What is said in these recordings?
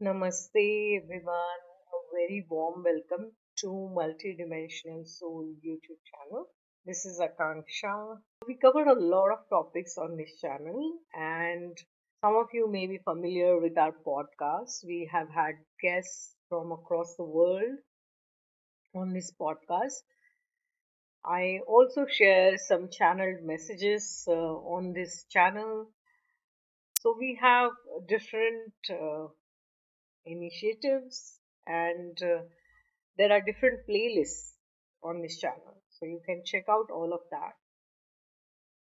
Namaste, everyone. A very warm welcome to Multidimensional Soul YouTube channel. This is Akanksshaa. We covered a lot of topics on this channel, and some of you may be familiar with our podcast. We have had guests from across the world on this podcast. I also share some channeled messages on this channel. So we have different initiatives and there are different playlists on this channel, so you can check out all of that.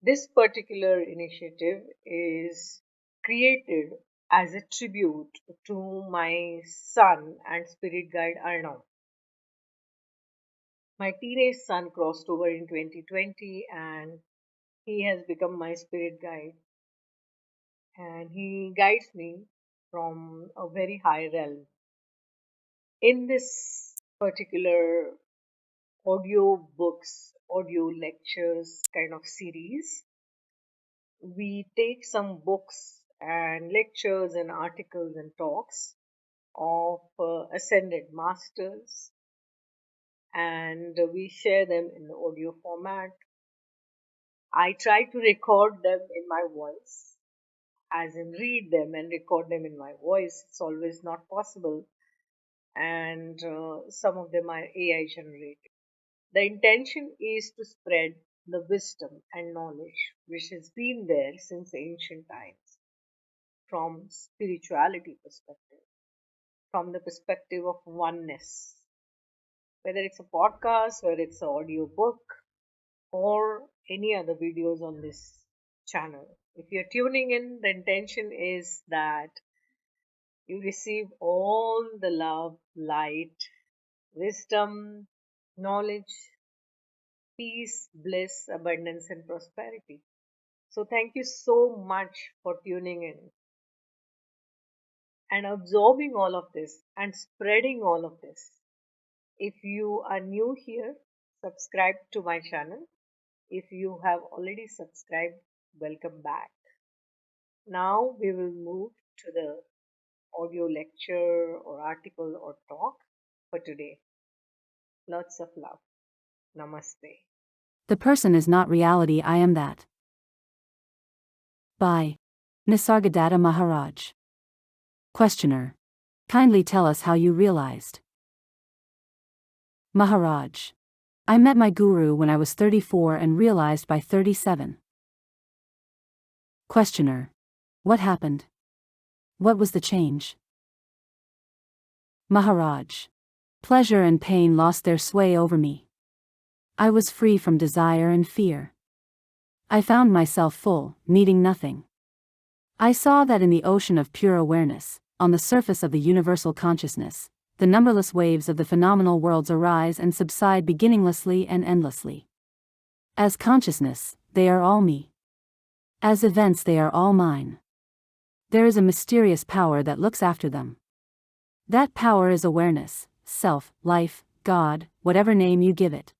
This particular initiative is created as a tribute to my son and spirit guide Arnav. My teenage son crossed over in 2020 and he has become my spirit guide, and he guides me from a very high realm. In this particular audio books, audio lectures kind of series, we take some books and lectures and articles and talks of ascended masters, and we share them in the audio format. I try to record them in my voice, as in read them and record them in my voice. It's always not possible, and some of them are AI generated. The intention is to spread the wisdom and knowledge which has been there since ancient times from spirituality perspective, from the perspective of oneness. Whether it's a podcast, whether it's an audio book, or any other videos on this channel. If you're tuning in, the intention is that you receive all the love, light, wisdom, knowledge, peace, bliss, abundance, and prosperity. So, thank you so much for tuning in and absorbing all of this and spreading all of this. If you are new here, subscribe to my channel. If you have already subscribed, welcome back. Now we will move to the audio lecture or article or talk for today. Lots of love. Namaste. The person is not reality, I am that. By Nisargadatta Maharaj. Questioner. Kindly tell us how you realized. Maharaj. I met my guru when I was 34 and realized by 37. Questioner. What happened? What was the change? Maharaj. Pleasure and pain lost their sway over me. I was free from desire and fear. I found myself full, needing nothing. I saw that in the ocean of pure awareness, on the surface of the universal consciousness, the numberless waves of the phenomenal worlds arise and subside beginninglessly and endlessly. As consciousness, they are all me. As events, they are all mine. There is a mysterious power that looks after them. That power is awareness, self, life, God, whatever name you give it.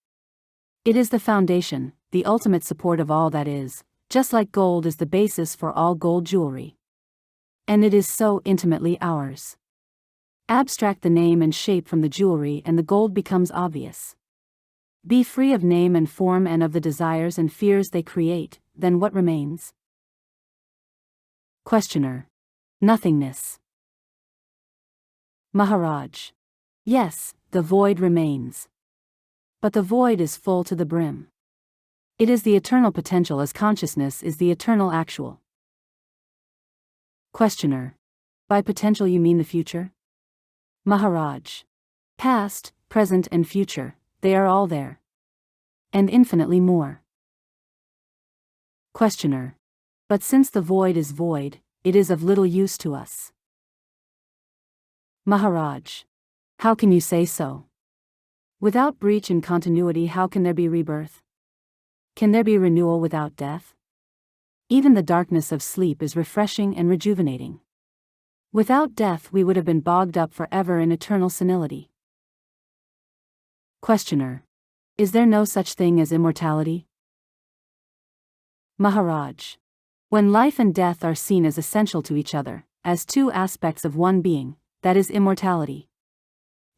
It is the foundation, the ultimate support of all that is, just like gold is the basis for all gold jewelry. And it is so intimately ours. Abstract the name and shape from the jewelry and the gold becomes obvious. Be free of name and form and of the desires and fears they create, then what remains? Questioner. Nothingness. Maharaj. Yes, the void remains. But the void is full to the brim. It is the eternal potential as consciousness is the eternal actual. Questioner. By potential you mean the future? Maharaj. Past, present and future, they are all there. And infinitely more. Questioner. But since the void is void, it is of little use to us. Maharaj. How can you say so? Without breach in continuity, how can there be rebirth? Can there be renewal without death? Even the darkness of sleep is refreshing and rejuvenating. Without death we would have been bogged up forever in eternal senility. Questioner. Is there no such thing as immortality? Maharaj. When life and death are seen as essential to each other, as two aspects of one being, that is immortality.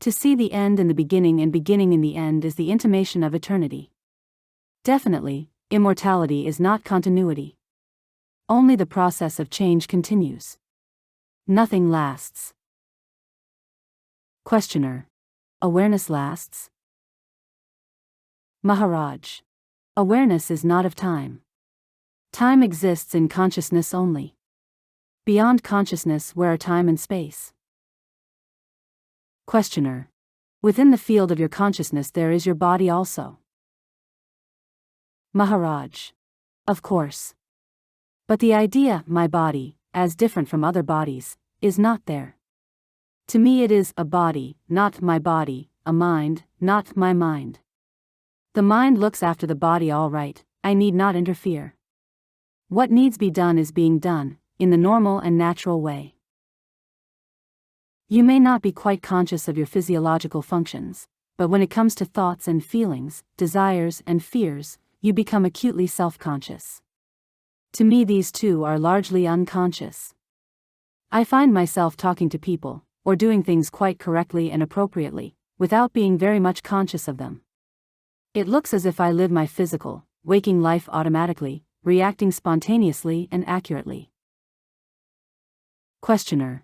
To see the end in the beginning and beginning in the end is the intimation of eternity. Definitely, immortality is not continuity. Only the process of change continues. Nothing lasts. Questioner. Awareness lasts? Maharaj. Awareness is not of time. Time exists in consciousness only. Beyond consciousness, where are time and space? Questioner. Within the field of your consciousness there is your body also. Maharaj. Of course. But the idea, my body, as different from other bodies, is not there. To me it is a body, not my body, a mind, not my mind. The mind looks after the body all right, I need not interfere. What needs be done is being done, in the normal and natural way. You may not be quite conscious of your physiological functions, but when it comes to thoughts and feelings, desires and fears, you become acutely self-conscious. To me these two are largely unconscious. I find myself talking to people, or doing things quite correctly and appropriately, without being very much conscious of them. It looks as if I live my physical, waking life automatically, reacting spontaneously and accurately. Questioner.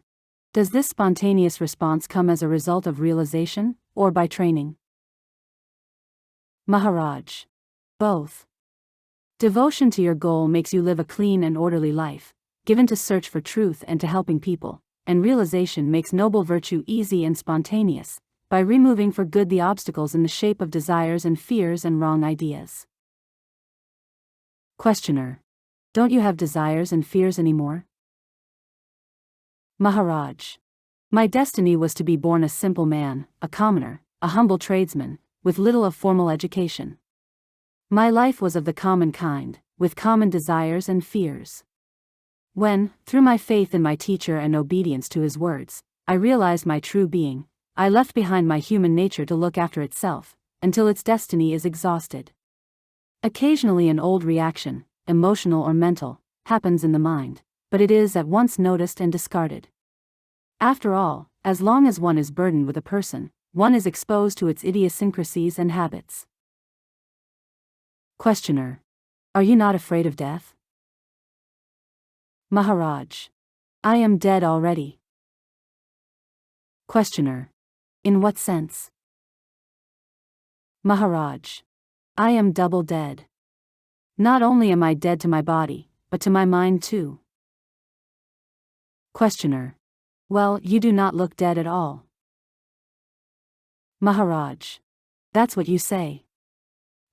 Does this spontaneous response come as a result of realization, or by training? Maharaj. Both. Devotion to your goal makes you live a clean and orderly life, given to search for truth and to helping people, and realization makes noble virtue easy and spontaneous, by removing for good the obstacles in the shape of desires and fears and wrong ideas. Questioner. Don't you have desires and fears anymore? Maharaj. My destiny was to be born a simple man, a commoner, a humble tradesman, with little of formal education. My life was of the common kind, with common desires and fears. When, through my faith in my teacher and obedience to his words, I realized my true being, I left behind my human nature to look after itself, until its destiny is exhausted. Occasionally an old reaction, emotional or mental, happens in the mind, but it is at once noticed and discarded. After all, as long as one is burdened with a person, one is exposed to its idiosyncrasies and habits. Questioner. Are you not afraid of death? Maharaj. I am dead already. Questioner. In what sense? Maharaj. I am double dead. Not only am I dead to my body, but to my mind too. Questioner. Well, you do not look dead at all. Maharaj. That's what you say.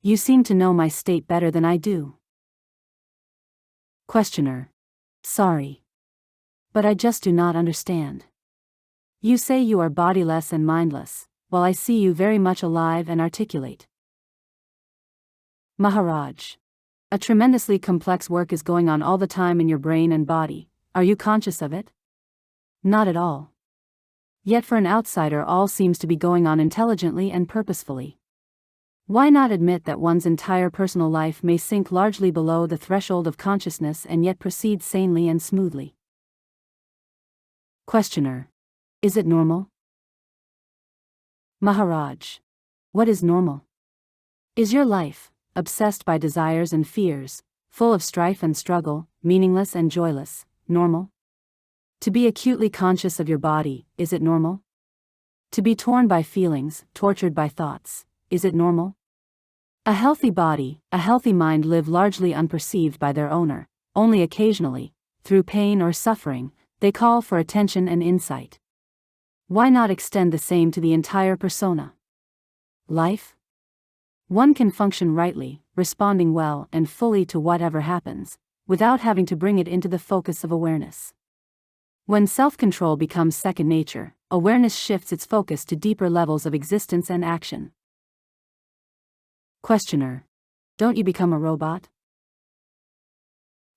You seem to know my state better than I do. Questioner. Sorry. But I just do not understand. You say you are bodiless and mindless, while I see you very much alive and articulate. Maharaj. A tremendously complex work is going on all the time in your brain and body. Are you conscious of it? Not at all. Yet for an outsider all seems to be going on intelligently and purposefully. Why not admit that one's entire personal life may sink largely below the threshold of consciousness and yet proceed sanely and smoothly? Questioner. Is it normal? Maharaj. What is normal? Is your life, obsessed by desires and fears, full of strife and struggle, meaningless and joyless, normal? To be acutely conscious of your body, is it normal? To be torn by feelings, tortured by thoughts, is it normal? A healthy body, a healthy mind live largely unperceived by their owner, only occasionally, through pain or suffering, they call for attention and insight. Why not extend the same to the entire persona? Life? One can function rightly, responding well and fully to whatever happens, without having to bring it into the focus of awareness. When self-control becomes second nature, awareness shifts its focus to deeper levels of existence and action. Questioner. Don't you become a robot?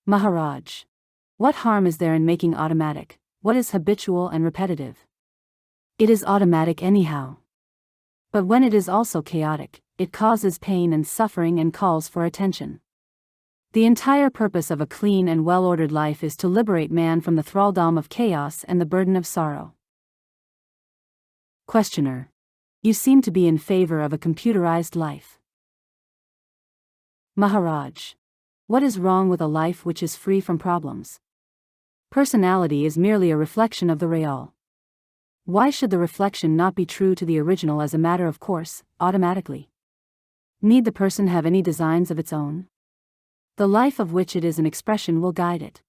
Maharaj. What harm is there in making automatic what is habitual and repetitive? It is automatic anyhow. But when it is also chaotic, it causes pain and suffering and calls for attention. The entire purpose of a clean and well-ordered life is to liberate man from the thraldom of chaos and the burden of sorrow. Questioner. You seem to be in favor of a computerized life. Maharaj. What is wrong with a life which is free from problems? Personality is merely a reflection of the real. Why should the reflection not be true to the original as a matter of course, automatically? Need the person have any designs of its own? The life of which it is an expression will guide it.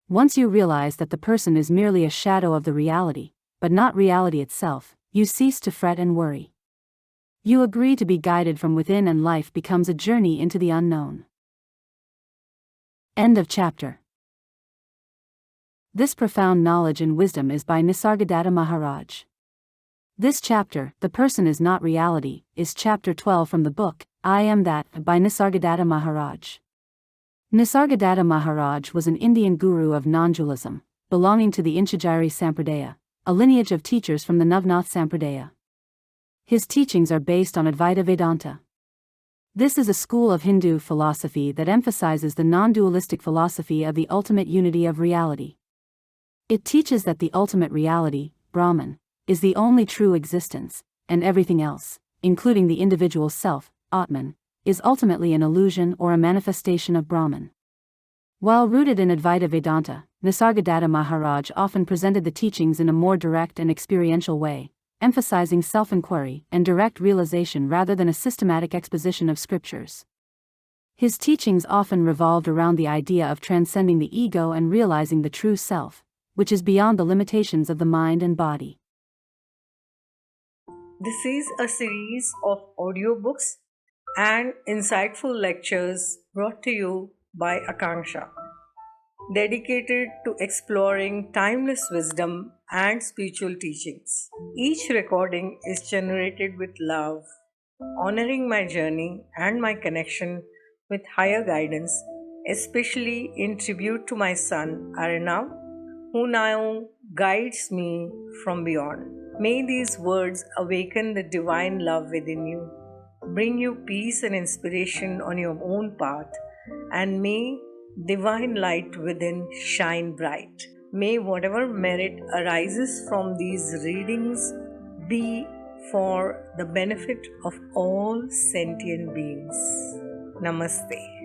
Once you realize that the person is merely a shadow of the reality, but not reality itself, you cease to fret and worry. You agree to be guided from within, and life becomes a journey into the unknown. End of chapter. This profound knowledge and wisdom is by Nisargadatta Maharaj. This chapter, The Person is Not Reality, is chapter 12 from the book, I Am That, by Nisargadatta Maharaj. Nisargadatta Maharaj was an Indian guru of non-dualism, belonging to the Inchajari Sampradaya, a lineage of teachers from the Navnath Sampradaya. His teachings are based on Advaita Vedanta. This is a school of Hindu philosophy that emphasizes the non-dualistic philosophy of the ultimate unity of reality. It teaches that the ultimate reality, Brahman, is the only true existence, and everything else, including the individual self, Atman, is ultimately an illusion or a manifestation of Brahman. While rooted in Advaita Vedanta, Nisargadatta Maharaj often presented the teachings in a more direct and experiential way, emphasizing self-inquiry and direct realization rather than a systematic exposition of scriptures. His teachings often revolved around the idea of transcending the ego and realizing the true self, which is beyond the limitations of the mind and body. This is a series of audiobooks and insightful lectures brought to you by Akanksshaa, dedicated to exploring timeless wisdom and spiritual teachings. Each recording is generated with love, honoring my journey and my connection with higher guidance, especially in tribute to my son Arnav, who now guides me from beyond. May these words awaken the divine love within you, bring you peace and inspiration on your own path, and may divine light within shine bright. May whatever merit arises from these readings be for the benefit of all sentient beings. Namaste.